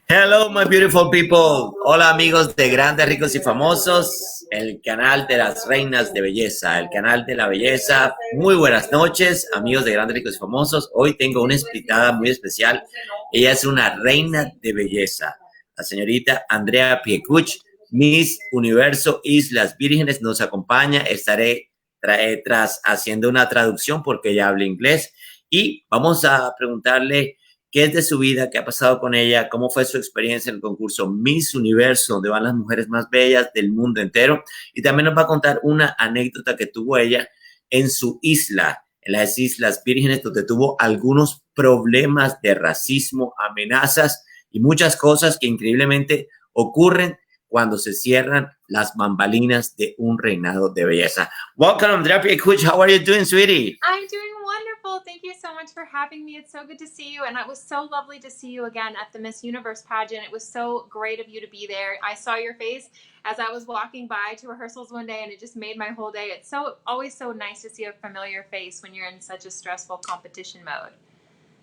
Hello, my beautiful people. Hola, amigos de Grandes, Ricos y Famosos, el canal de las reinas de belleza, el canal de la belleza. Muy buenas noches, amigos de Grandes, Ricos y Famosos. Hoy tengo una invitada muy especial. Ella es una reina de belleza, la señorita Andrea Piecuch, Miss Universo Islas Vírgenes, nos acompaña. Estaré tras haciendo una traducción porque ella habla inglés y vamos a preguntarle qué es de su vida, qué ha pasado con ella, cómo fue su experiencia en el concurso Miss Universo, donde van las mujeres más bellas del mundo entero. Y también nos va a contar una anécdota que tuvo ella en su isla, en las Islas Vírgenes, donde tuvo algunos problemas de racismo, amenazas y muchas cosas que increíblemente ocurren cuando se cierran las bambalinas de un reinado de belleza. Welcome, Andrea Piecuch. How are you doing, sweetie? I'm doing wonderful. Thank you so much for having me. It's so good to see you. And it was so lovely to see you again at the Miss Universe pageant. It was so great of you to be there. I saw your face as I was walking by to rehearsals one day, and it just made my whole day. It's always so nice to see a familiar face when you're in such a stressful competition mode.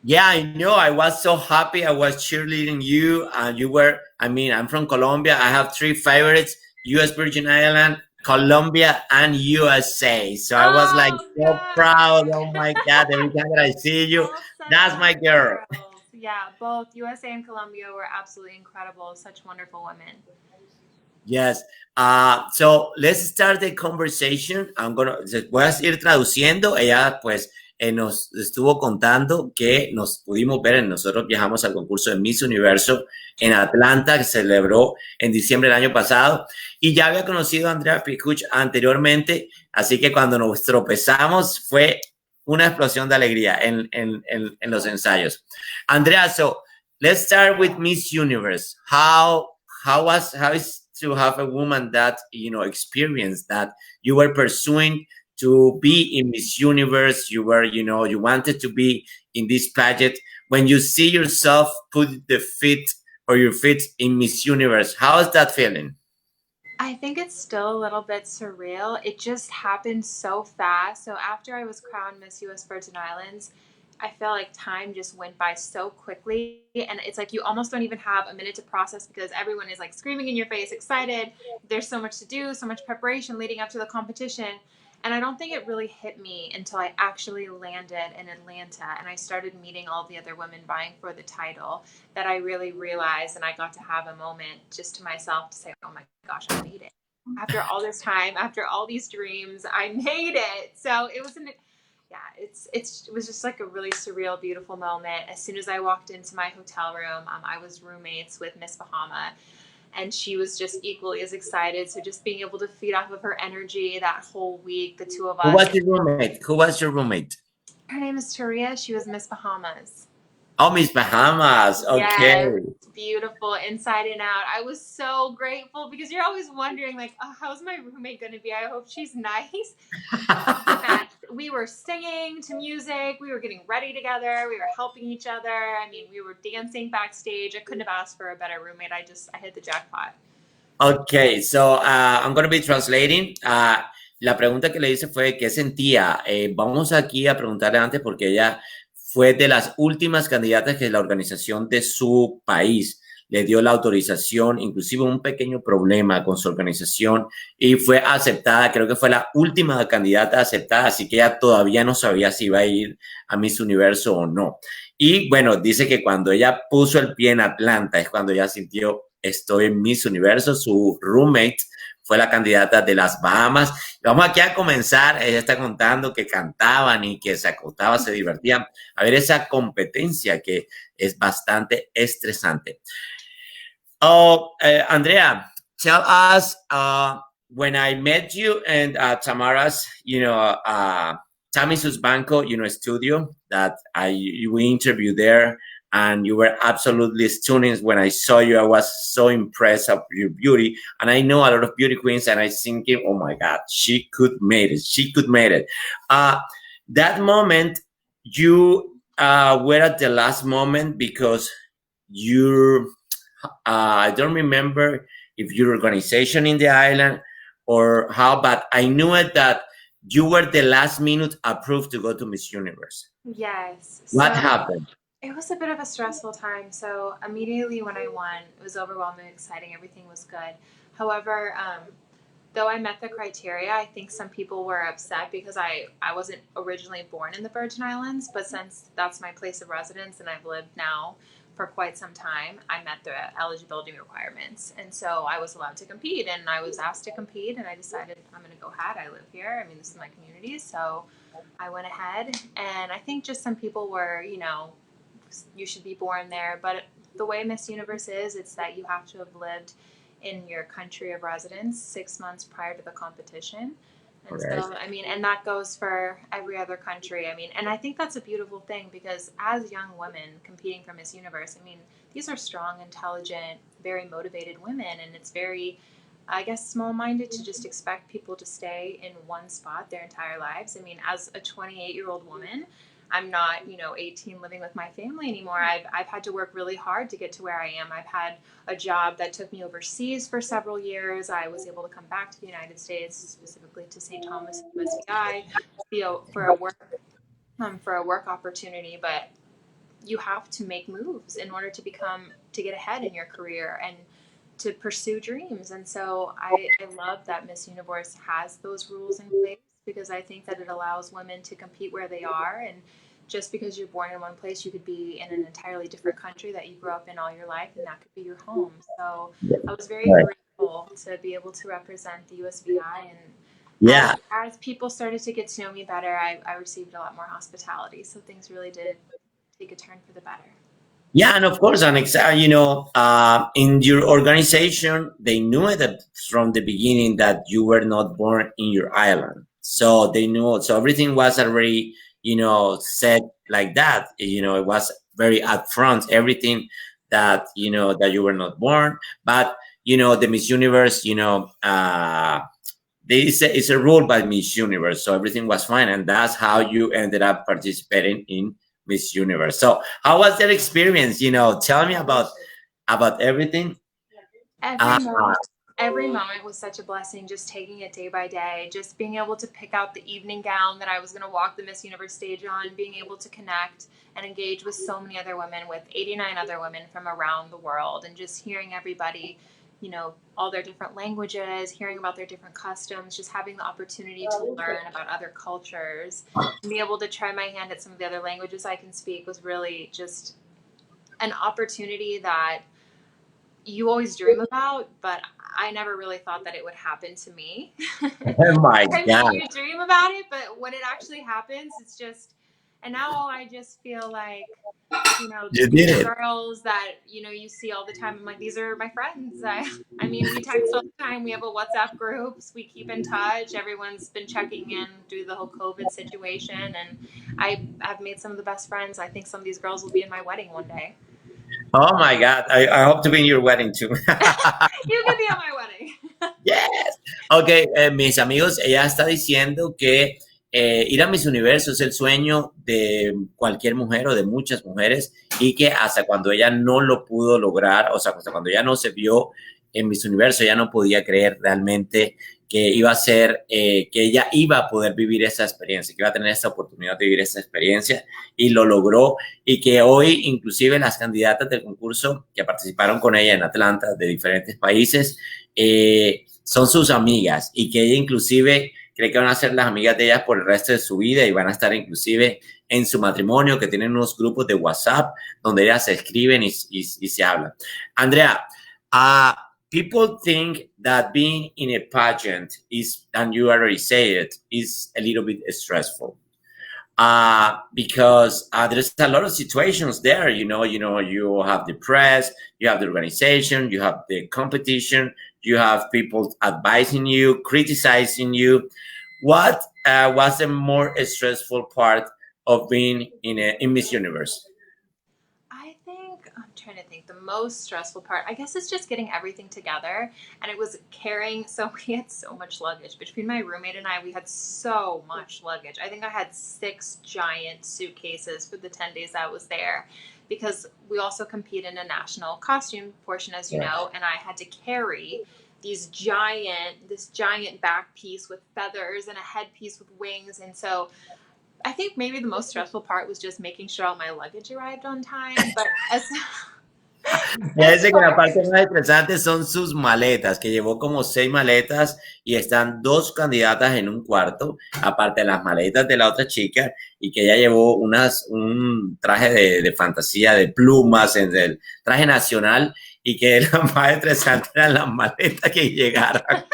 Yeah, I know. I was so happy. I was cheerleading you. And you were, I mean, I'm from Colombia. I have three favorites, U.S. Virgin Island, Colombia, and USA. So I was like so proud. Oh my God, every time that I see you, that's my girl. Yeah, both USA and Colombia were absolutely incredible. Such wonderful women. Yes. So let's start the conversation. Voy a ir traduciendo. Ella, pues, nos estuvo contando que nos pudimos ver, nosotros viajamos al concurso de Miss Universo en Atlanta, que se celebró en diciembre del año pasado, y ya había conocido a Andrea Piecuch anteriormente, así que cuando nos tropezamos fue una explosión de alegría en los ensayos. Andrea, so let's start with Miss Universe. How is to have a woman that, you know, experience that you were pursuing to be in Miss Universe, you were, you know, you wanted to be in this pageant. When you see yourself put the feet or your feet in Miss Universe, how is that feeling? I think it's still a little bit surreal. It just happened so fast. So after I was crowned Miss US Virgin Islands, I felt like time just went by so quickly, and it's like you almost don't even have a minute to process because everyone is like screaming in your face, excited. There's so much to do, so much preparation leading up to the competition. And I don't think it really hit me until I actually landed in Atlanta and I started meeting all the other women vying for the title that I really realized, and I got to have a moment just to myself to say, oh my gosh, I made it. After all this time, after all these dreams, I made it. So it was it was just like a really surreal, beautiful moment. As soon as I walked into my hotel room, I was roommates with Miss Bahama, and she was just equally as excited. So just being able to feed off of her energy that whole week, the two of us. Who was your roommate? Her name is Taria. She was Miss Bahamas. Oh, Miss Bahamas. Okay. Yes, beautiful inside and out. I was so grateful because you're always wondering, like, oh, how's my roommate going to be? I hope she's nice. We were singing to music. We were getting ready together. We were helping each other. I mean, we were dancing backstage. I couldn't have asked for a better roommate. I hit the jackpot. Okay, so I'm going to be translating. La pregunta que le hice fue ¿qué sentía? Vamos aquí a preguntarle antes porque ella fue de las últimas candidatas que la organización de su país le dio la autorización, inclusive un pequeño problema con su organización, y fue aceptada. Creo que fue la última candidata aceptada, así que ella todavía no sabía si iba a ir a Miss Universo o no. Y bueno, dice que cuando ella puso el pie en Atlanta es cuando ella sintió, estoy en Miss Universo. Su roommate fue la candidata de las Bahamas. Vamos aquí a comenzar. Ella está contando que cantaban y que se acostaban, se divertían. A ver esa competencia que es bastante estresante. Andrea, tell us, when I met you and Tamara's, you know, Tammy's Banko, you know, studio that we interviewed there, and you were absolutely stunning. When I saw you, I was so impressed of your beauty. And I know a lot of beauty queens, and I thinking, oh my God, she could make it. She could make it. That moment, you were at the last moment because you, I don't remember if your organization in the island or how, but I knew it that you were the last minute approved to go to Miss Universe. Yes. What So happened? it was a bit of a stressful time. So immediately when I won, it was overwhelming, exciting. Everything was good. However, though I met the criteria, I think some people were upset because I wasn't originally born in the Virgin Islands, but since that's my place of residence and I've lived now for quite some time, I met the eligibility requirements. And so I was allowed to compete and I was asked to compete and I decided I'm going to go ahead. I live here. I mean, this is my community. So I went ahead and I think just some people were, you should be born there. But the way Miss Universe is, it's that you have to have lived in your country of residence 6 months prior to the competition. And Correct. so, I mean, and that goes for every other country. I mean, and I think that's a beautiful thing because as young women competing for Miss Universe, I mean, these are strong, intelligent, very motivated women. And it's very, I guess, small minded to just expect people to stay in one spot their entire lives. I mean, as a 28-year-old woman, I'm not, 18 living with my family anymore. I've had to work really hard to get to where I am. I've had a job that took me overseas for several years. I was able to come back to the United States, specifically to St. Thomas USVI, for a work opportunity. But you have to make moves in order to get ahead in your career and to pursue dreams. And so I love that Miss Universe has those rules in place because I think that it allows women to compete where they are. And just because you're born in one place, you could be in an entirely different country that you grew up in all your life, and that could be your home. So I was very Right. grateful to be able to represent the USVI. And Yeah. as people started to get to know me better, I received a lot more hospitality. So things really did take a turn for the better. Yeah, and of course, and in your organization, they knew it from the beginning that you were not born in your island. So they knew, so everything was already, said like that. It was very upfront, everything that, that you were not born. But, the Miss Universe, it's a rule by Miss Universe, so everything was fine, and that's how you ended up participating in Miss Universe. So, how was that experience? Tell me about everything. Every Uh, moment, every moment was such a blessing. Just taking it day by day, just being able to pick out the evening gown that I was going to walk the Miss Universe stage on, being able to connect and engage with so many other women, with 89 other women from around the world, and just hearing everybody, all their different languages, hearing about their different customs, just having the opportunity to learn about other cultures, and be able to try my hand at some of the other languages I can speak was really just an opportunity that you always dream about, but I never really thought that it would happen to me. oh my I mean, God, you dream about it, but when it actually happens, it's just, and now I just feel like, you these did it. girls that, you see all the time, I'm like, these are my friends. I mean, we text all the time. We have a WhatsApp groups. We keep in touch. Everyone's been checking in due to the whole COVID situation. And have made some of the best friends. I think some of these girls will be in my wedding one day. Oh my God, I hope to be in your wedding too. You could be at my wedding. Yes. Ok, mis amigos, ella está diciendo que ir a Miss Universo es el sueño de cualquier mujer o de muchas mujeres y que hasta cuando ella no lo pudo lograr, o sea, hasta cuando ella no se vio en Miss Universo, ella no podía creer realmente que iba a ser, que ella iba a poder vivir esa experiencia, que iba a tener esa oportunidad de vivir esa experiencia y lo logró y que hoy inclusive las candidatas del concurso que participaron con ella en Atlanta de diferentes países, son sus amigas y que ella inclusive cree que van a ser las amigas de ellas por el resto de su vida y van a estar inclusive en su matrimonio, que tienen unos grupos de WhatsApp donde ellas se escriben y se hablan. Andrea, people think that being in a pageant is, and you already say it, is a little bit stressful. Because there's a lot of situations there. You have the press, you have the organization, you have the competition, you have people advising you, criticizing you. What was the more stressful part of being in Miss Universe? I think I'm trying to think the most stressful part. I guess it's just getting everything together, and it was carrying. So we had so much luggage between my roommate and I. We had so much luggage. I think I had 6 giant suitcases for the 10 days I was there, because we also compete in a national costume portion, as you Right. know, and I had to carry this giant back piece with feathers and a headpiece with wings. And so I think maybe the most stressful part was just making sure all my luggage arrived on time. But as Parece que la far parte más estresante son sus maletas, que llevó como 6 maletas y están 2 candidatas en un cuarto, aparte de las maletas de la otra chica, y que ella llevó un traje de fantasía, de plumas, en el traje nacional, y que lo más estresante eran las maletas que llegaran.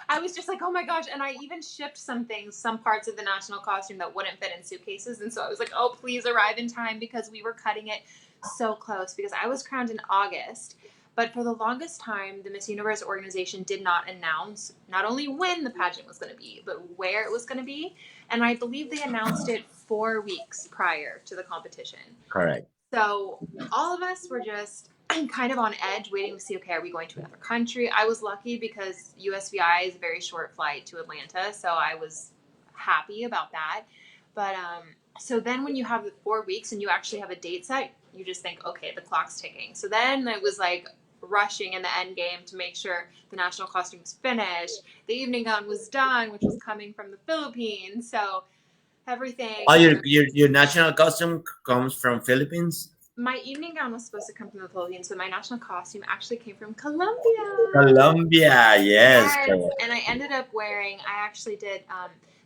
I was just like, oh my gosh. And I even shipped some things, some parts of the national costume that wouldn't fit in suitcases. And so I was like, oh, please arrive in time, because we were cutting it so close, because I was crowned in August. But for the longest time, the Miss Universe organization did not announce not only when the pageant was going to be, but where it was going to be. And I believe they announced it 4 weeks prior to the competition. Correct. So all of us were just kind of on edge, waiting to see, okay, are we going to another country? I was lucky because USVI is a very short flight to Atlanta, so I was happy about that. But so then when you have the 4 weeks and you actually have a date set, you just think, okay, the clock's ticking. So then it was like rushing in the end game to make sure the national costume was finished, the evening gown was done, which was coming from the Philippines. So everything. Oh, your national costume comes from Philippines? My evening gown was supposed to come from the Philippines, but my national costume actually came from Colombia. Colombia, yes. And I ended up wearing, I actually did,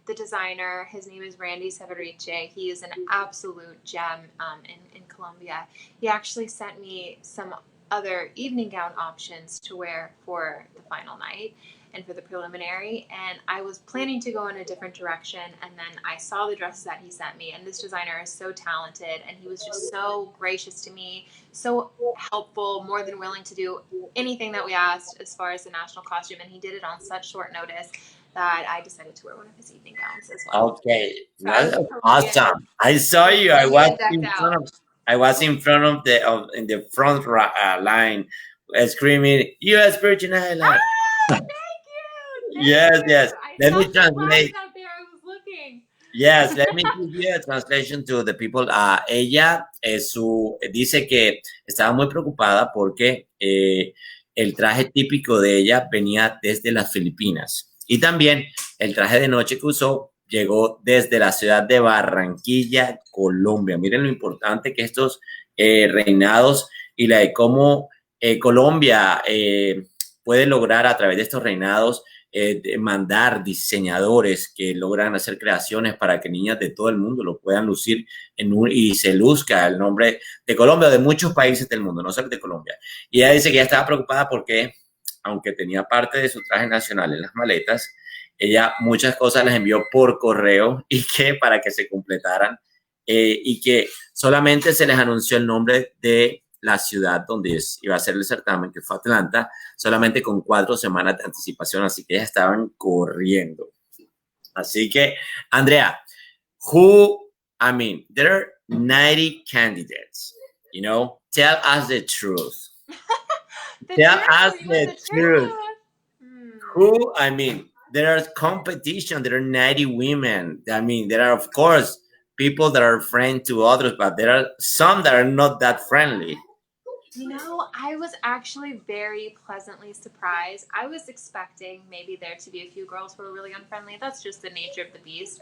the designer, his name is Randy Severiche. He is an absolute gem in Colombia. He actually sent me some other evening gown options to wear for the final night and for the preliminary, and I was planning to go in a different direction, and then I saw the dresses that he sent me, and this designer is so talented, and he was just so gracious to me, so helpful, more than willing to do anything that we asked as far as the national costume, and he did it on such short notice that I decided to wear one of his evening gowns as well. Okay, So that's awesome. I saw you. I was in front of in the front line, screaming U.S. Virgin Islands. Thank you. Yes. Let me translate. Out there, I was looking. Yes, let me give you a translation to the people. Ella dice que estaba muy preocupada porque el traje típico de ella venía desde las Filipinas. Y también el traje de noche que usó llegó desde la ciudad de Barranquilla, Colombia. Miren lo importante que estos reinados y la de cómo Colombia puede lograr a través de estos reinados mandar diseñadores que logran hacer creaciones para que niñas de todo el mundo lo puedan lucir y se luzca el nombre de Colombia, de muchos países del mundo, no solo de Colombia. Y ella dice que ella estaba preocupada porque, aunque tenía parte de su traje nacional en las maletas, ella muchas cosas las envió por correo y que para que se completaran y que solamente se les anunció el nombre de la ciudad donde iba a ser el certamen, que fue Atlanta, solamente con 4 semanas de anticipación, así que ellas estaban corriendo. Así que, Andrea, there are 90 candidates, tell us the truth. Tell us the truth. There are competition, there are 90 women. There are, of course, people that are friendly to others, but there are some that are not that friendly. I was actually very pleasantly surprised. I was expecting maybe there to be a few girls who were really unfriendly. That's just the nature of the beast.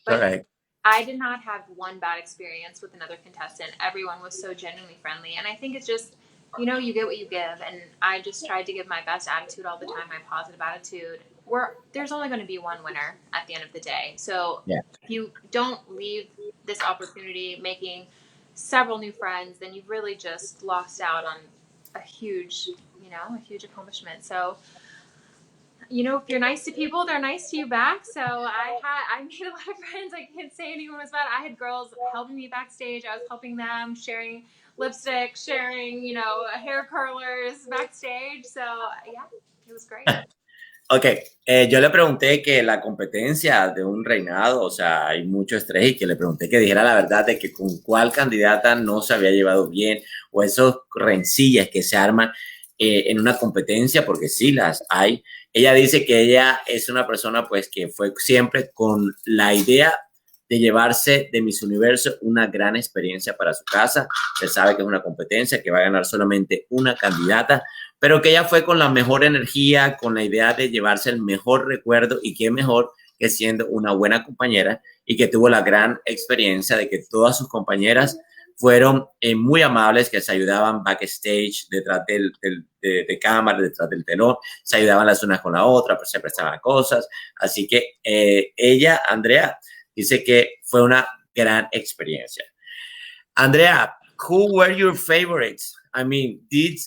But correct. I did not have one bad experience with another contestant. Everyone was so genuinely friendly. And I think it's just, you get what you give. And I just tried to give my best attitude all the time, my positive attitude. There's only going to be one winner at the end of the day. So if you don't leave this opportunity making several new friends, then you've really just lost out on a huge accomplishment. So, if you're nice to people, they're nice to you back. So I made a lot of friends. I can't say anyone was bad. I had girls helping me backstage. I was helping them, sharing lipstick, sharing, hair curlers backstage. So yeah, it was great. Ok, yo le pregunté que la competencia de un reinado, o sea, hay mucho estrés y que le pregunté que dijera la verdad de que con cuál candidata no se había llevado bien o esos rencillas que se arman en una competencia, porque sí las hay. Ella dice que ella es una persona pues que fue siempre con la idea de llevarse de Miss Universo una gran experiencia para su casa. Se sabe que es una competencia, que va a ganar solamente una candidata, pero que ella fue con la mejor energía, con la idea de llevarse el mejor recuerdo, y qué mejor que siendo una buena compañera, y que tuvo la gran experiencia de que todas sus compañeras fueron muy amables, que se ayudaban backstage, detrás de cámara, detrás del telón, se ayudaban las unas con la otra, pues se prestaban cosas. Así que ella, Andrea, dice que fue una gran experiencia. Andrea, who were your favorites? I mean, did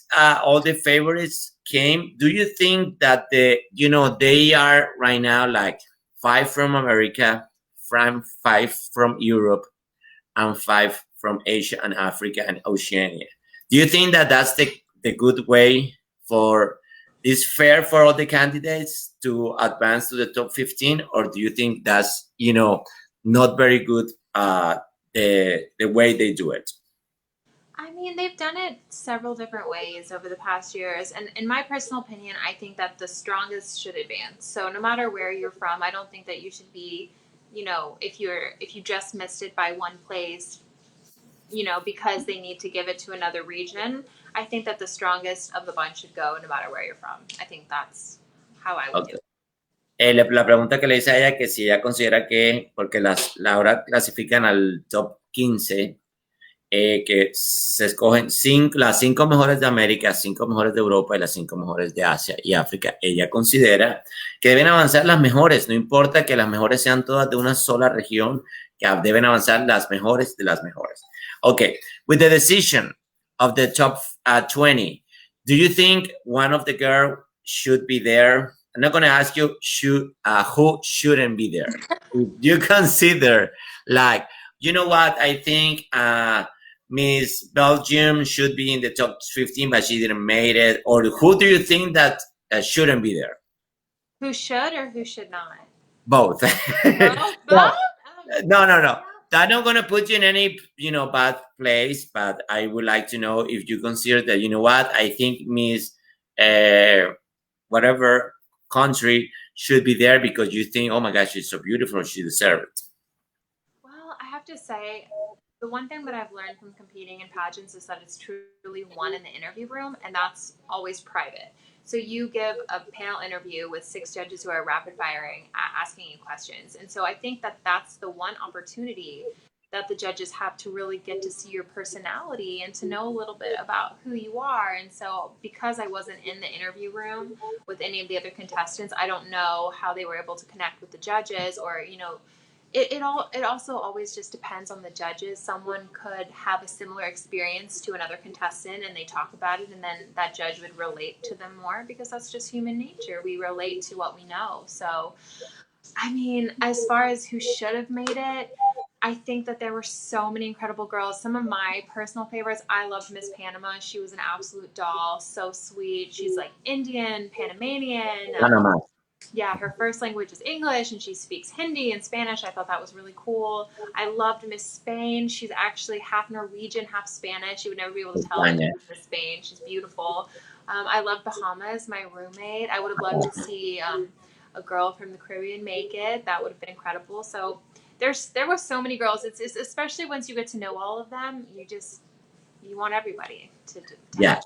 all the favorites came? Do you think that they are right now like 5 from America, 5 from Europe, and 5 from Asia and Africa and Oceania? Do you think that that's the good way for is fair for all the candidates to advance to the top 15, or do you think that's not very good the way they do it? I mean, they've done it several different ways over the past years, and in my personal opinion, I think that the strongest should advance. So no matter where you're from, I don't think that you should be, if you just missed it by one place, because they need to give it to another region. I think that the strongest of the bunch should go no matter where you're from. I think that's how I would do it. La pregunta que le hice a ella, que si ella considera que, porque ahora clasifican al top 15, que se escogen las 5 mejores de América, 5 mejores de Europa y las 5 mejores de Asia y África. Ella considera que deben avanzar las mejores, no importa que las mejores sean todas de una sola región, que deben avanzar las mejores de las mejores. Okay, with the decision of the top 20, do you think one of the girls should be there? I'm not going to ask you who shouldn't be there. You consider, like, you know what, I think Miss Belgium should be in the top 15, but she didn't make it. Or who do you think that shouldn't be there? Who should or who should not? Both. Both? No. I'm not going to put you in any, bad place, but I would like to know if you consider that, you know what, I think Miss whatever country should be there because you think, oh my gosh, she's so beautiful, she deserves it. Well, I have to say, the one thing that I've learned from competing in pageants is that it's truly won in the interview room, and that's always private. So you give a panel interview with 6 judges who are rapid firing, asking you questions. And so I think that that's the one opportunity that the judges have to really get to see your personality and to know a little bit about who you are. And so because I wasn't in the interview room with any of the other contestants, I don't know how they were able to connect with the judges, or, it also always just depends on the judges. Someone could have a similar experience to another contestant and they talk about it, and then that judge would relate to them more, because that's just human nature. We relate to what we know. So, I mean, as far as who should have made it, I think that there were so many incredible girls. Some of my personal favorites, I loved Miss Panama. She was an absolute doll, so sweet. She's like Indian, Panamanian. Panama. Yeah, her first language is English, and she speaks Hindi and Spanish. I thought that was really cool. I loved Miss Spain. She's actually half Norwegian, half Spanish. You would never be able to tell that she was Miss Spain. She's beautiful. I love Bahamas, my roommate. I would have loved to see a girl from the Caribbean make it. That would have been incredible. So there were so many girls. It's especially once you get to know all of them, you want everybody to yeah.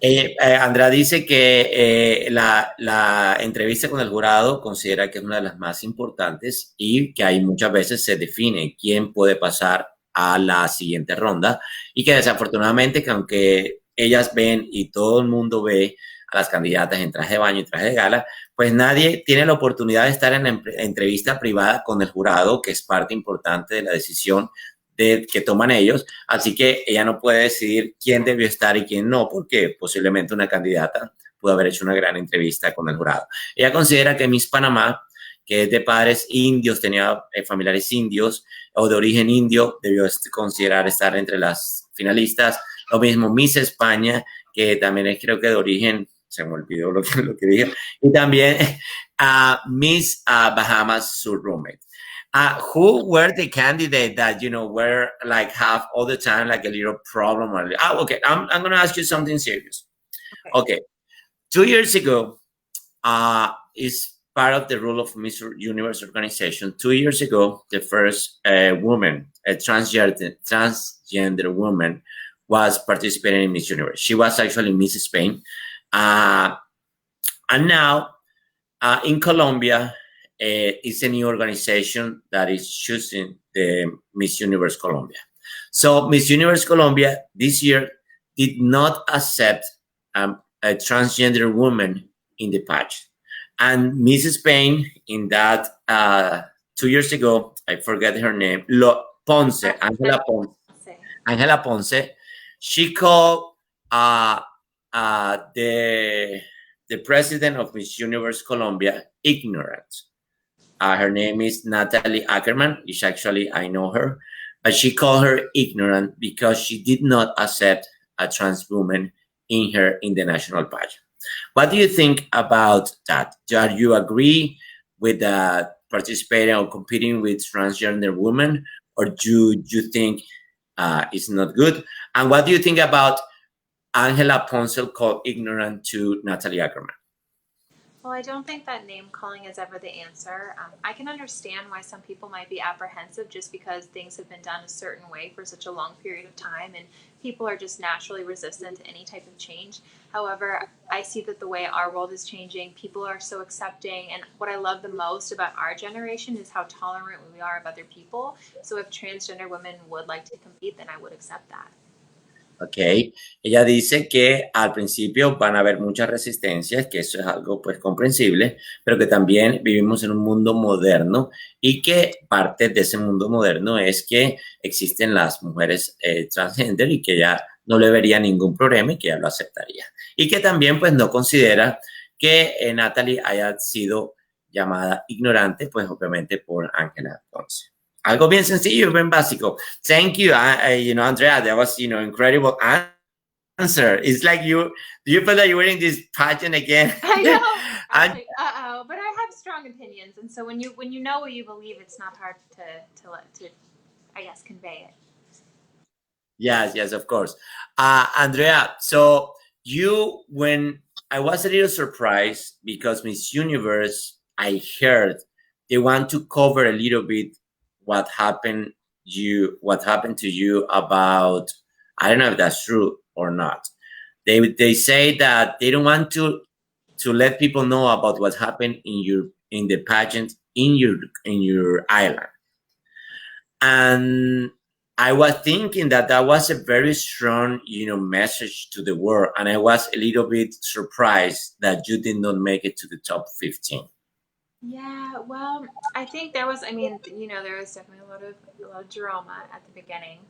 Andrea dice que la entrevista con el jurado considera que es una de las más importantes y que hay muchas veces se define quién puede pasar a la siguiente ronda, y que desafortunadamente, que aunque ellas ven y todo el mundo ve a las candidatas en traje de baño y traje de gala, pues nadie tiene la oportunidad de estar en la entrevista privada con el jurado, que es parte importante de la decisión que toman ellos. Así que ella no puede decidir quién debió estar y quién no, porque posiblemente una candidata pudo haber hecho una gran entrevista con el jurado. Ella considera que Miss Panamá, que es de padres indios, tenía familiares indios o de origen indio, debió considerar estar entre las finalistas. Lo mismo Miss España, que también es, creo que de origen, se me olvidó lo que dije, y también Miss Bahamas, su roommate. Who were the candidates that, were like have all the time like a little problem? Okay, I'm going to ask you something serious. Okay. 2 years ago, is part of the rule of Miss Universe organization. 2 years ago, the first woman, a transgender woman, was participating in Miss Universe. She was actually Miss Spain. And now in Colombia, it's a new organization that is choosing the Miss Universe Colombia. So Miss Universe Colombia this year did not accept a transgender woman in the pageant. And Miss Spain, in that 2 years ago, I forget her name, Angela Ponce, she called the president of Miss Universe Colombia ignorant. Her name is Natalie Ackerman. It's actually, I know her, but she called her ignorant because she did not accept a trans woman in the national pageant. What do you think about that? Do you agree with participating or competing with transgender women, or do you think it's not good? And what do you think about Angela Ponce called ignorant to Natalie Ackerman? Well, I don't think that name calling is ever the answer. I can understand why some people might be apprehensive just because things have been done a certain way for such a long period of time and people are just naturally resistant to any type of change. However, I see that the way our world is changing, people are so accepting, and what I love the most about our generation is how tolerant we are of other people. So if transgender women would like to compete, then I would accept that. Ok, ella dice que al principio van a haber muchas resistencias, que eso es algo pues comprensible, pero que también vivimos en un mundo moderno y que parte de ese mundo moderno es que existen las mujeres transgénero y que ella no le vería ningún problema y que ella lo aceptaría. Y que también pues no considera que Natalie haya sido llamada ignorante, pues obviamente por Ángela Ponce. Algo bien sencillo, bien básico. Thank you, Andrea. That was, incredible answer. It's like do you feel that you were in this pageant again? I know. Actually, but I have strong opinions, and so when you know what you believe, it's not hard to I guess convey it. Yes, of course. Andrea, so when I was a little surprised because Miss Universe, I heard they want to cover a little bit what happened to you about, I don't know if that's true or not. They say that they don't want to let people know about what happened in the pageant in your island. And I was thinking that was a very strong, message to the world. And I was a little bit surprised that you did not make it to the top 15. Yeah, well, I think there was definitely a lot of drama at the beginning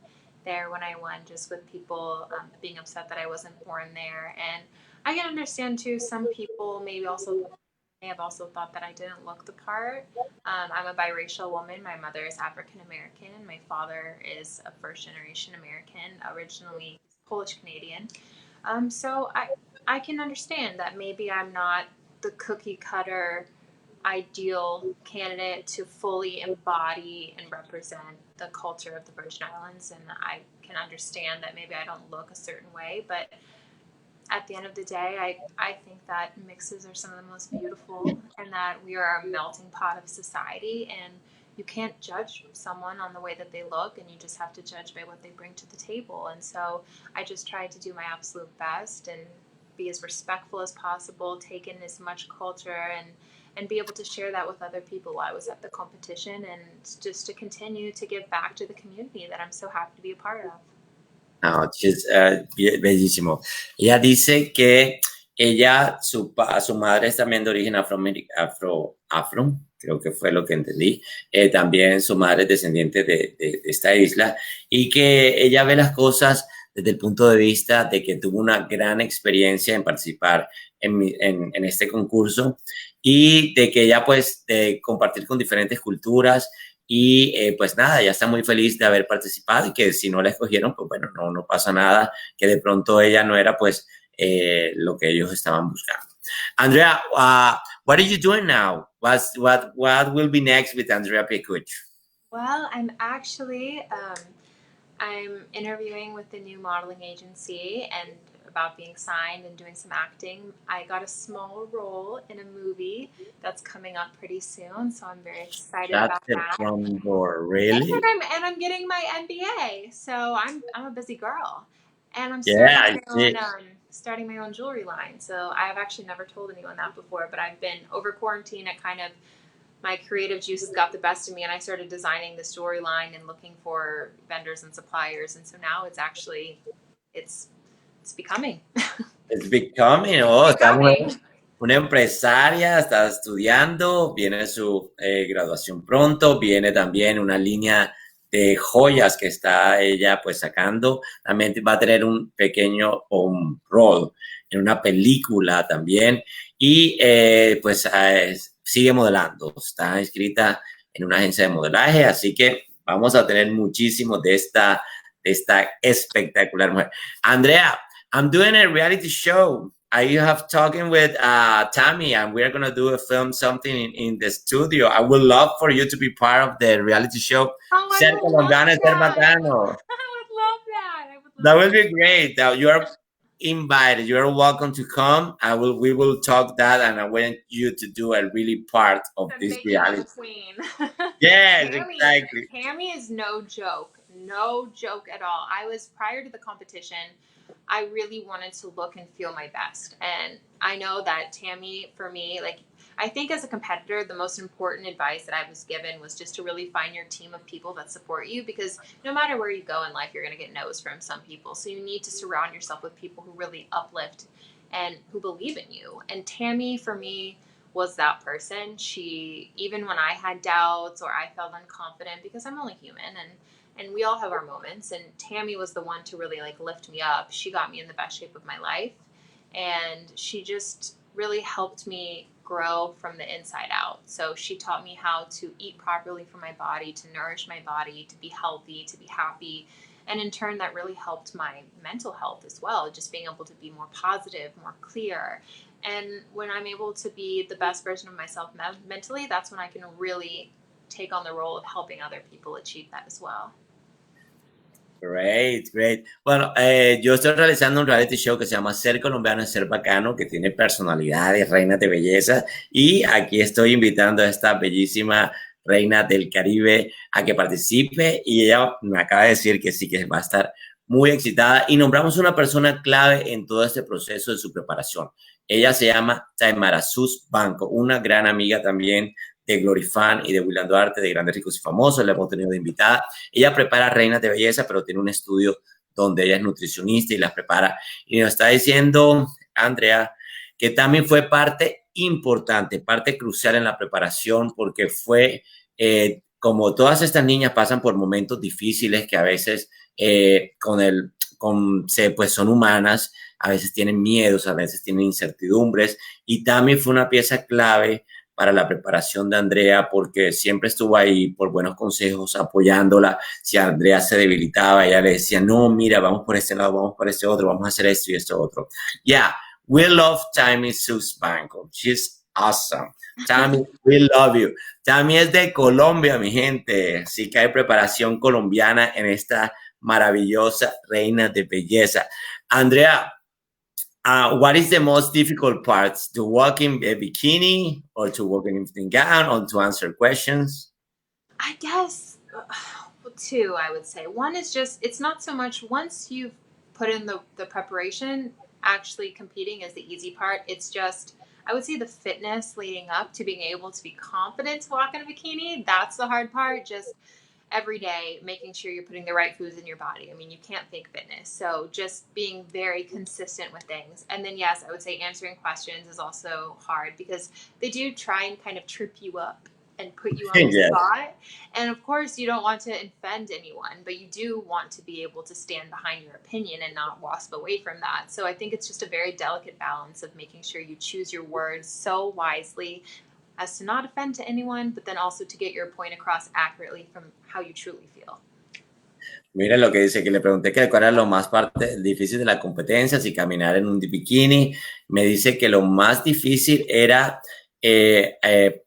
there when I won, just with people being upset that I wasn't born there. And I can understand too, some people may have also thought that I didn't look the part. I'm a biracial woman. My mother is African American and my father is a first generation American, originally Polish Canadian. So I can understand that maybe I'm not the cookie cutter ideal candidate to fully embody and represent the culture of the Virgin Islands, and I can understand that maybe I don't look a certain way, but at the end of the day, I think that mixes are some of the most beautiful, and that we are a melting pot of society, and you can't judge someone on the way that they look, and you just have to judge by what they bring to the table. And so I just tried to do my absolute best and be as respectful as possible, take in as much culture, and be able to share that with other people while I was at the competition, and just to continue to give back to the community that I'm so happy to be a part of. No, bellísimo. Ella dice que su madre es también de origen afro, creo que fue lo que entendí. También su madre es descendiente de esta isla, y que ella ve las cosas desde el punto de vista de que tuvo una gran experiencia en participar en este concurso, y de que ella de compartir con diferentes culturas, y pues nada, ya está muy feliz de haber participado, y que si no la escogieron, pues bueno, no pasa nada, que de pronto ella no era lo que ellos estaban buscando. Andrea, what are you doing now? What will be next with Andrea Piecuch? Well, I'm actually I'm interviewing with the new modeling agency, and about being signed and doing some acting. I got a small role in a movie that's coming up pretty soon, so I'm very excited That's about the that. front door, really? I'm getting my MBA, so I'm a busy girl, and I'm Yeah, I see. starting my own jewelry line. So I have actually never told anyone that before, but I've been over quarantine. It kind of my creative juices got the best of me, and I started designing this jewelry line and looking for vendors and suppliers. And so now it's becoming. It's becoming, It's oh, esta mujer becoming. una empresaria, está estudiando, viene su graduación pronto, viene también una línea de joyas que está ella pues sacando, también va a tener un pequeño rol en una película también y pues sigue modelando, está inscrita en una agencia de modelaje, así que vamos a tener muchísimo de esta espectacular mujer. Andrea, I'm doing a reality show. I have talking with Tammy, and we're gonna do a film something in the studio. I would love for you to be part of the reality show. Oh, I Ser would love colombiano, ser that. bacano. I would love that. I would love That will be great. You are invited. You are welcome to come. We will talk that, and I want you to do a really part of the this making reality. of a queen. Yes, exactly. Tammy is no joke at all. I was prior to the competition, I really wanted to look and feel my best. And I know that Tammy, for me, like, I think as a competitor, the most important advice that I was given was just to really find your team of people that support you, because no matter where you go in life, you're going to get no's from some people. So you need to surround yourself with people who really uplift and who believe in you. And Tammy, for me, was that person. She, even when I had doubts or I felt unconfident, because I'm only human, and we all have our moments, and Tammy was the one to really like lift me up. She got me in the best shape of my life, and she just really helped me grow from the inside out. So she taught me how to eat properly for my body, to nourish my body, to be healthy, to be happy. And in turn, that really helped my mental health as well, just being able to be more positive, more clear. And when I'm able to be the best version of myself mentally, that's when I can really take on the role of helping other people achieve that as well. Great, great. Bueno, yo estoy realizando un reality show que se llama Ser Colombiano es Ser Bacano, que tiene personalidades, reinas de belleza, y aquí estoy invitando a esta bellísima reina del Caribe a que participe, y ella me acaba de decir que sí, que va a estar muy excitada, y nombramos una persona clave en todo este proceso de su preparación. Ella se llama Tammy Banko, una gran amiga también de Glorifan y de William Duarte, de Grandes Ricos y Famosos, la hemos tenido de invitada. Ella prepara reinas de belleza, pero tiene un estudio donde ella es nutricionista y las prepara. Y nos está diciendo, Andrea, que también fue parte importante, parte crucial en la preparación, porque fue, como todas estas niñas pasan por momentos difíciles que a veces pues son humanas, a veces tienen miedos, a veces tienen incertidumbres, y también fue una pieza clave para la preparación de Andrea, porque siempre estuvo ahí por buenos consejos, apoyándola. Si Andrea se debilitaba, ella le decía, no, mira, vamos por este lado, vamos por este otro, vamos a hacer esto y esto otro. Yeah, we love Tammy Banko. She's awesome. Tammy, we love you. Tammy es de Colombia, mi gente, así que hay preparación colombiana en esta maravillosa reina de belleza. Andrea, what is the most difficult part? To walk in a bikini or to walk in gown or to answer questions? I guess two, I would say. One is just, it's not so much once you've put in the preparation, actually competing is the easy part. It's just, I would say the fitness leading up to being able to be confident to walk in a bikini. That's the hard part. Just every day making sure you're putting the right foods in your body. I mean, you can't fake fitness. So just being very consistent with things. And then, yes, I would say answering questions is also hard because they do try and kind of trip you up and put you on the Yes. spot. And of course, you don't want to offend anyone, but you do want to be able to stand behind your opinion and not wasp away from that. So I think it's just a very delicate balance of making sure you choose your words so wisely as to not offend to anyone, but then also to get your point across accurately from how you truly feel. Mira lo que dice, que le pregunté que cuál era lo más difícil de la competencia, si caminar en un bikini. Me dice que lo más difícil era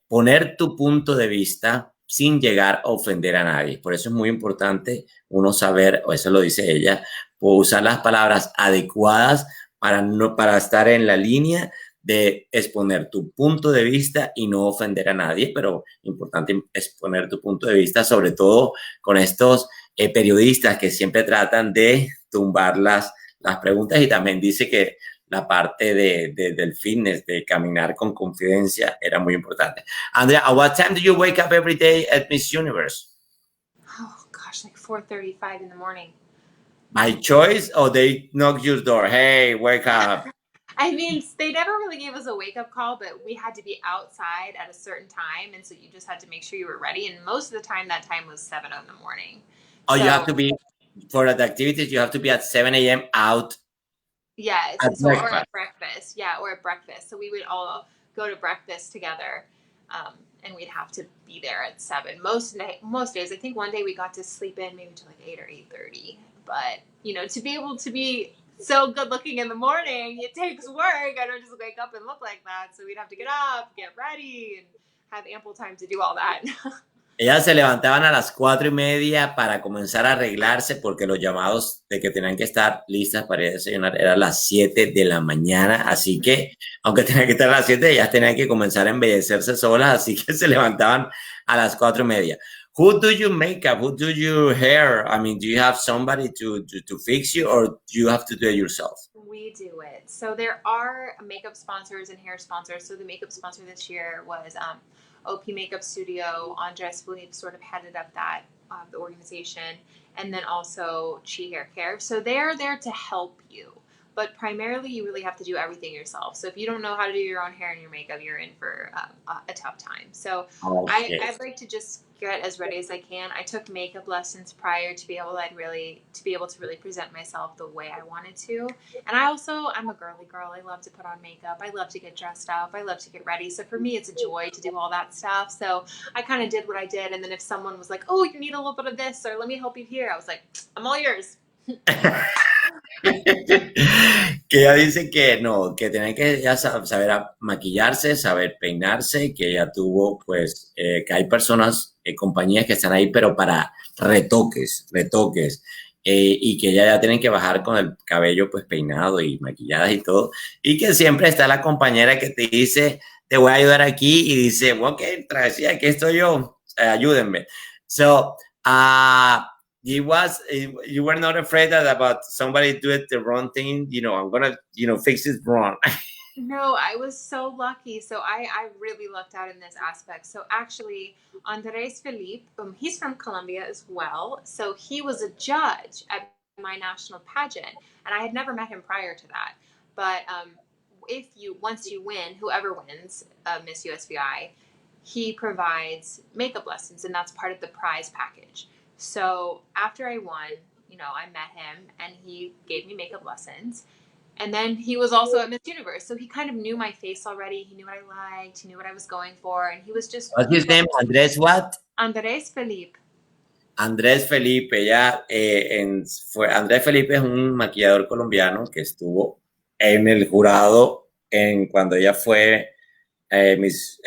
poner tu punto de vista sin llegar a ofender a nadie. Por eso es muy importante uno saber, o eso lo dice ella, usar las palabras adecuadas para estar en la línea de exponer tu punto de vista y no ofender a nadie, pero importante exponer tu punto de vista, sobre todo con estos periodistas que siempre tratan de tumbar las preguntas, y también dice que la parte del fitness, de caminar con confidencia, era muy importante. Andrea, at what time do you wake up every day at Miss Universe? Oh gosh, like 4:35 in the morning. By choice, or they knock your door? Hey, wake up. I mean, they never really gave us a wake-up call, but we had to be outside at a certain time, and so you just had to make sure you were ready. And most of the time, that time was 7 in the morning. Oh, so, you have to be, for the activities, you have to be at 7 a.m. out. Yeah, or at breakfast. Yeah, or at breakfast. So we would all go to breakfast together, and we'd have to be there at 7. Most days, I think one day we got to sleep in maybe till like 8 or 8:30. But to be able to be so good looking in the morning, it takes work. I don't just wake up and look like that. So we'd have to get up, get ready, and have ample time to do all that. Ellas se levantaban a las 4:30 para comenzar a arreglarse, porque los llamados de que tenían que estar listas para ir a desayunar eran a las 7 de la mañana. Así que, aunque tenían que estar a las 7, ellas tenían que comenzar a embellecerse solas, así que se levantaban a las 4:30. Who do you make up? Who do your hair? I mean, do you have somebody to fix you, or do you have to do it yourself? We do it. So there are makeup sponsors and hair sponsors. So the makeup sponsor this year was OP Makeup Studio. Andres Felipe sort of headed up that the organization, and then also Chi Hair Care. So they're there to help you, but primarily you really have to do everything yourself. So if you don't know how to do your own hair and your makeup, you're in for a tough time. So I'd like to just get as ready as I can. I took makeup lessons prior to be able to really present myself the way I wanted to. And I'm a girly girl. I love to put on makeup. I love to get dressed up. I love to get ready. So for me, it's a joy to do all that stuff. So I kind of did what I did. And then if someone was like, oh, you need a little bit of this, or let me help you here, I was like, I'm all yours. Que ella dice que no, que tiene que ya saber maquillarse, saber peinarse, que ella tuvo, pues, que hay personas, compañías que están ahí, pero para retoques, y que ella ya tienen que bajar con el cabello, pues, peinado y maquilladas y todo, y que siempre está la compañera que te dice, te voy a ayudar aquí, y dice, ok, travesía, aquí estoy yo, ayúdenme. So, you were not afraid that about somebody do it the wrong thing, I'm gonna fix it wrong. No, I was so lucky. So I really lucked out in this aspect. So actually, Andres Felipe, he's from Colombia as well. So he was a judge at my national pageant, and I had never met him prior to that. But once you win, whoever wins Miss USVI, he provides makeup lessons, and that's part of the prize package. So after I won, I met him, and he gave me makeup lessons. And then he was also at Miss Universe, so he kind of knew my face already. He knew what I liked. He knew what I was going for, and he was just. What's his name? Andres what? Andres Felipe. Andrés Felipe, ya Andrés Felipe es un maquillador colombiano que estuvo en el jurado cuando ella fue Miss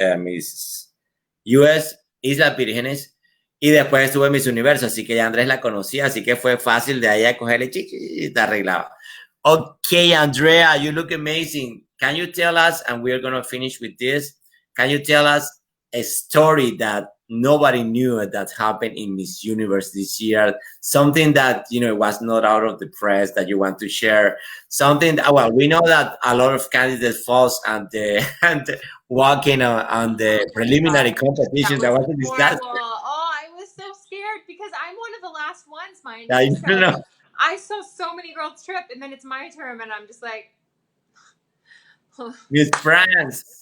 US Islas Vírgenes, y después estuvo en Miss Universo, así que ya Andrés la conocía, así que fue fácil de ahí a cogerle y te arreglaba. Okay, Andrea, you look amazing. Can you tell us, and we're going to finish with this, can you tell us a story that nobody knew that happened in Miss Universe this year? Something that, was not out of the press that you want to share. Something that, well, we know that a lot of candidates falls and walking on the preliminary competition. That was a disaster. Oh, I was so scared because I'm one of the last ones, mind you. So I saw so many girls trip, and then it's my turn, and I'm just like, Miss France.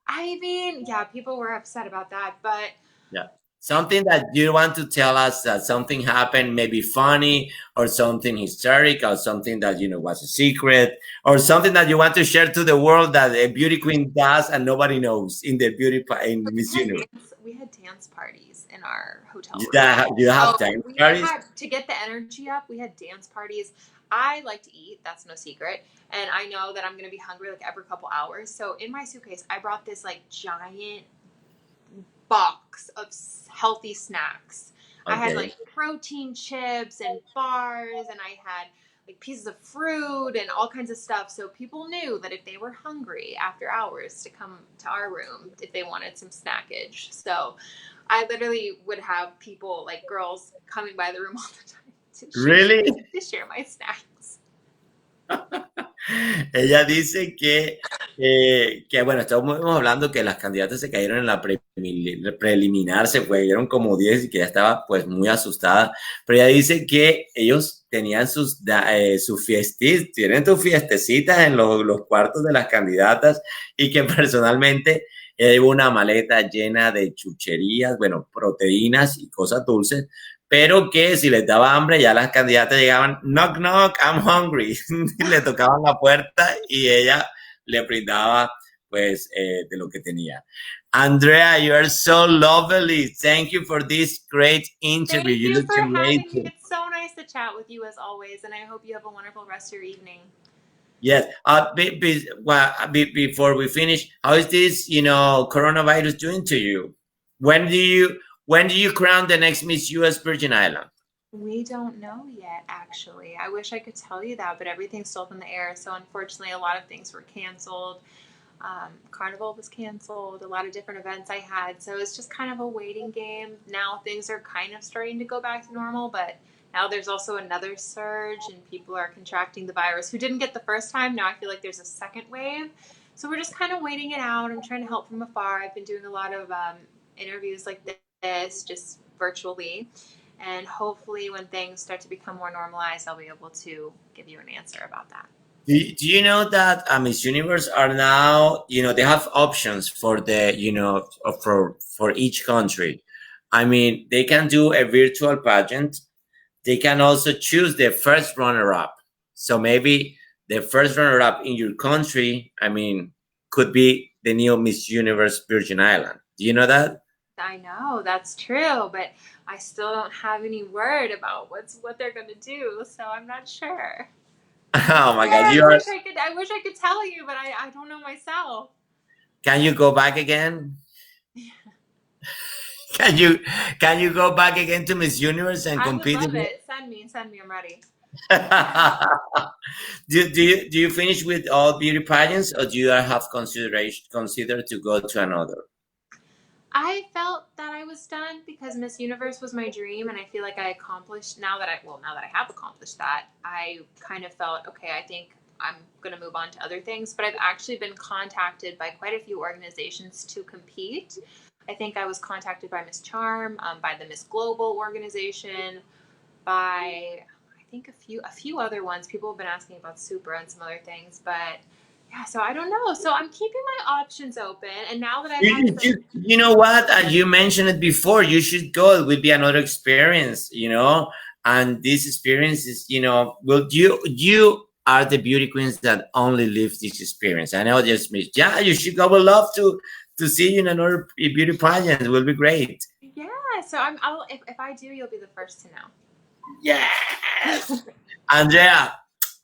I mean, yeah, people were upset about that, but yeah, something that you want to tell us, that something happened, maybe funny, or something historic, or something that was a secret, or something that you want to share to the world that a beauty queen does and nobody knows in Miss Universe. We had dance parties in our hotel room. You have dance parties? To get the energy up, we had dance parties. I like to eat, that's no secret, and I know that I'm going to be hungry like every couple hours. So in my suitcase, I brought this like giant box of healthy snacks. Okay. I had like protein chips and bars, and I had like pieces of fruit and all kinds of stuff. So people knew that if they were hungry after hours to come to our room if they wanted some snackage. So I literally would have people, like girls, coming by the room all the time Really? to share my snacks. Ella dice que, bueno, estamos hablando que las candidatas se cayeron en la preliminar, se fueron como 10 y que ya estaba pues muy asustada, pero ella dice que ellos tenían sus fiestas, tienen sus fiestecitas en los cuartos de las candidatas y que personalmente ella llevó una maleta llena de chucherías, bueno, proteínas y cosas dulces, pero que si les daba hambre ya las candidatas llegaban, knock, knock, I'm hungry, le tocaban la puerta y ella le brindaba pues de lo que tenía. Andrea, you are so lovely. Thank you for this great interview. Thank you for having me. Amazing. It's so nice to chat with you as always, and I hope you have a wonderful rest of your evening. Yes. Before we finish, how is this, coronavirus doing to you? When do you crown the next Miss U.S. Virgin Island? We don't know yet, actually. I wish I could tell you that, but everything's still up in the air. So unfortunately, a lot of things were canceled. Carnival was canceled, a lot of different events I had. So it's just kind of a waiting game. Now things are kind of starting to go back to normal, but now there's also another surge and people are contracting the virus who didn't get the first time. Now I feel like there's a second wave. So we're just kind of waiting it out. I'm trying to help from afar. I've been doing a lot of interviews like this, just virtually. And hopefully when things start to become more normalized, I'll be able to give you an answer about that. Do you know that Miss Universe are now, they have options for the, for each country. I mean, they can do a virtual pageant. They can also choose the first runner-up. So maybe the first runner-up in your country, I mean, could be the new Miss Universe Virgin Island. Do you know that? I know, that's true, but I still don't have any word about what they're going to do, so I'm not sure. Oh my God! I wish I could tell you, but I don't know myself. Can you go back again? Can you go back again to Miss Universe and compete? I would love it. Send me. I'm ready. do you finish with all beauty pageants, or do you have considered to go to another? I felt that I was done because Miss Universe was my dream, and I feel like I accomplished. Now that I have accomplished that, I kind of felt okay. I think I'm going to move on to other things. But I've actually been contacted by quite a few organizations to compete. I think I was contacted by Miss Charm, by the Miss Global organization, by I think a few other ones. People have been asking about Super and some other things, but. Yeah, so I don't know. So I'm keeping my options open, and now that you know what, you mentioned it before, you should go. It would be another experience, and this experience is, well, you are the beauty queens that only live this experience. I know, just me. Yeah, you should go. I would love to see you in another beauty pageant. It will be great. Yeah, so if I do, you'll be the first to know. Yes. Andrea,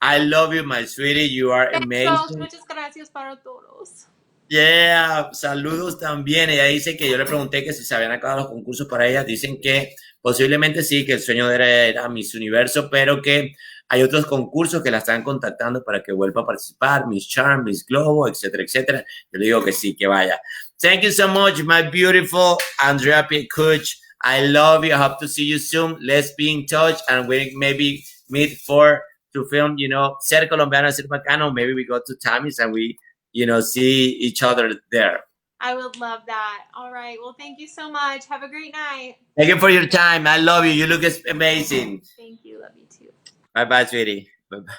I love you, my sweetie. You are amazing. Muchas gracias para todos. Yeah, saludos también. Ella dice que yo le pregunté que si se habían acabado los concursos para ella. Dicen que posiblemente sí, que el sueño de ella era Miss Universo, pero que hay otros concursos que la están contactando para que vuelva a participar, Miss Charm, Miss Globo, etcétera, etcétera. Yo le digo que sí, que vaya. Thank you so much, my beautiful Andrea Piecuch. I love you. I hope to see you soon. Let's be in touch and we maybe meet to film, Ser Colombiano, Ser Bacano. Maybe we go to Tammy's and we, see each other there. I would love that. All right. Well, thank you so much. Have a great night. Thank you for your time. I love you. You look amazing. Thank you. Love you too. Bye-bye, sweetie. Bye-bye.